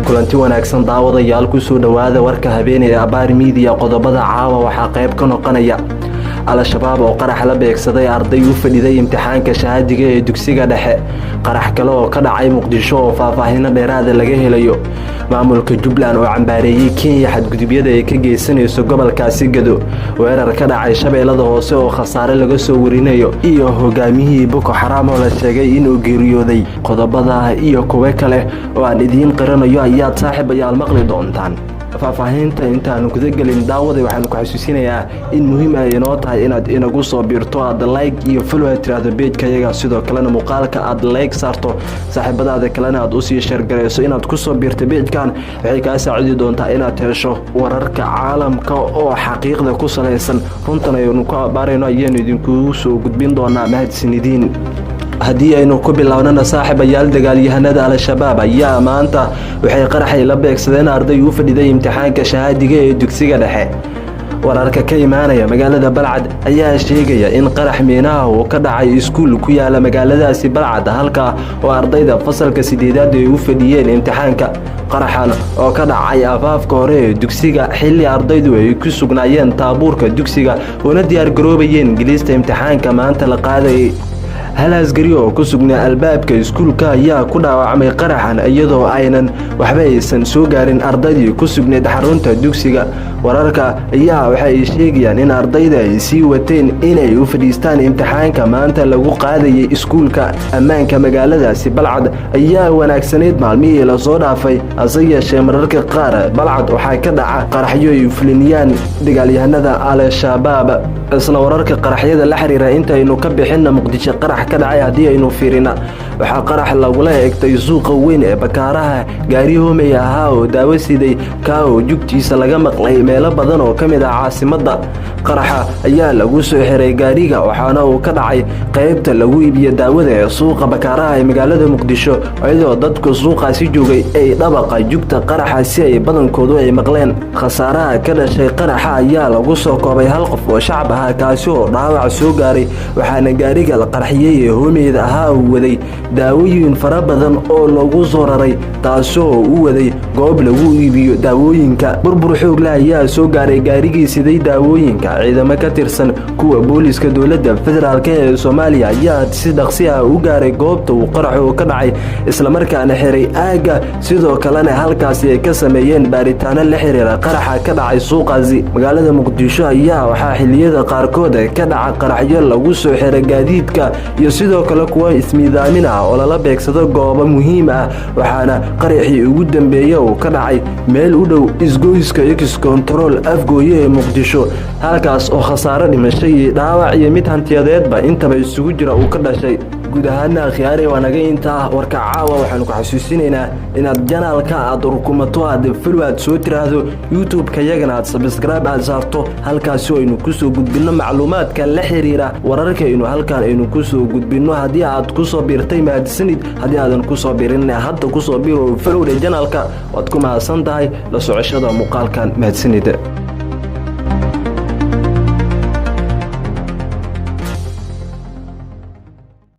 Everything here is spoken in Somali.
kulanti wanaagsan daawadayaal ku soo dhawaada warka habeenay ee Abaar media qodobada caawa waxa qayb ka noqonaya shabaab oo qarax la beegsaday arday u fadhiday imtixaanka shahaadiga ee dugsiga dhexe qarax kale oo ka dhacay Muqdisho oo faafaahin dheeraad laga helayo maamulka Jubbaland oo cambaareeyay Kenya xadgudubyada ay ka geysanayso gobolkaasi Gado weerar ka dhacay Shabeellada Hoose oo khasaare laga soo warinayo iyo hogaamiyihii Boko Haram oo la sheegay inuu geeriyooday qodobada iyo kuwa kale oo aan idiin qaranayo ayaa saaxiibayaal maqli doontaan faafaahinta intaan guda galin daawada waxaan ku xasuusinayaa in muhiim ah inoo tahay inaad inagu soo biirto aad like iyo follow tirado page-kayaga sidoo kalena muuqaalka aad like saarto saaxiibadaada kalena aad u sii share gareyso inaad ku soo biirto page-kan waxay ka saacidi doontaa inaad hesho wararka caalamka oo xaqiiqda ku saleysan runtan aynu ku abaarayno ayaynu idinku soo gudbin doonaa mahadsanidin haddii aynu ku bilownana saaxiibayaal dagaalyahanada al-shabaab ayaa maanta waxay qaraxay la beegsadeen arday u fadhiday imtixaanka shahaadiga ee dugsiga dhexe wararka ka imaanaya magaalada Balcad ayaa sheegaya in qarax miinaha uu ka dhacay iskuul ku yaala magaaladaasi Balcad halka oo ardayda fasalka 8aad ay u fadhiyeen imtixaanka qaraxan oo ka dhacay afaafka hore ee dugsiga xilli ardaydu ay ku sugnaayeen taabuurka dugsiga oo diyaar garoobayeen gelista imtixaanka maanta la qaadayay hal askari oo ku sugnaa albaabka iskuulka ayaa ku dhaawacmay qaraxan iyadoo aynan waxba aysan soo gaarin ardaydii ku sugnayd xarunta dugsiga wararka ayaa waxay sheegayaan in ardayda ay sii wateen inay u fadhiistaan imtixaanka maanta lagu qaadayay iskuulka ammaanka magaaladaasi Balcad ayaa wanaagsaneyd maalmihii la soo dhaafay hase yeeshee mararka qaar Balcad waxaa ka dhaca qaraxyo ay fulinayaan dagaalyahanada al-shabaab isla wararka qaraxyada la xiriira intaynu ka bixin Muqdisho qarax ka dhacay hadii aynu fiirina waxa qarax lagula eegtay suuqa weyn ee Bakaaraha gaari hoomay ahaa oo daawo siday ka oo jugtiisa laga maqlay meelo badan oo kamid ah caasimadda qaraxa ayaa lagu soo xiray gaariga waxaana uu ka dhacay qaybta lagu iibiyo daawada ee suuqa Bakaaraha ee magaalada Muqdisho iyadoo dadku suuqaasi joogay ay dhabaqa jugta qaraxa si ay badankoodu ay maqleen khasaaraha ka dhashay qaraxa ayaa lagu soo koobay hal qof oo shacab ah kaasi oo dhaawac soo gaaray waxaana gaariga la qarxiyay ee hoomeyda ahaa uu waday daawooyin fara badan oo lagu soo raray taasoo uu waday goob lagu iibiyo daawooyinka burbur xoog leh ayaa soo gaaray gaarigii siday daawooyinka ciidamo ka tirsan kuwa booliska dowladda federaalka ee Soomaaliya ayaa si dhaqsi ah u gaaray goobta uu qaraxu ka dhacay isla markaana xiray aaga sidoo kalena halkaasi ay ka sameeyeen baaritaano la xiriira qaraxa ka dhacay suuqaasi magaalada Muqdisho ayaa waxa xilliyada qaarkood ka dhaca qaraxyo lagu soo xiray gaadiidka iyo sidoo kale kuwa ismiidaamin ah oo la beegsado goobo muhiim ah waxaana qaraxii ugu dambeeyay oo ka dhacay meel u dhow isgoyska X-Control afgooye ee Muqdisho halkaas oo khasaare dhimashay dhaawac iyo mid hantiyadeedba intaba isugu jira uu ka dhashay guud ahaan khiyaari wanaga inta warka caawa waxaan ku xasuusinaynaa inaad janaalka aad rukumato aad follow aad soo tiraahdo YouTube-ka yagana aad subscribe aad saarto halkaas oo aynu ku soo gudbino macluumaadka la xiriira wararka halkaan aynu ku soo gudbino hadii aad ku soo biirtay mahadsanid hadii aadan ku soo biirin hadda ku soo biiro follow janaalka waad ku mahadsan tahay la socoshada muuqaalkan mahadsanid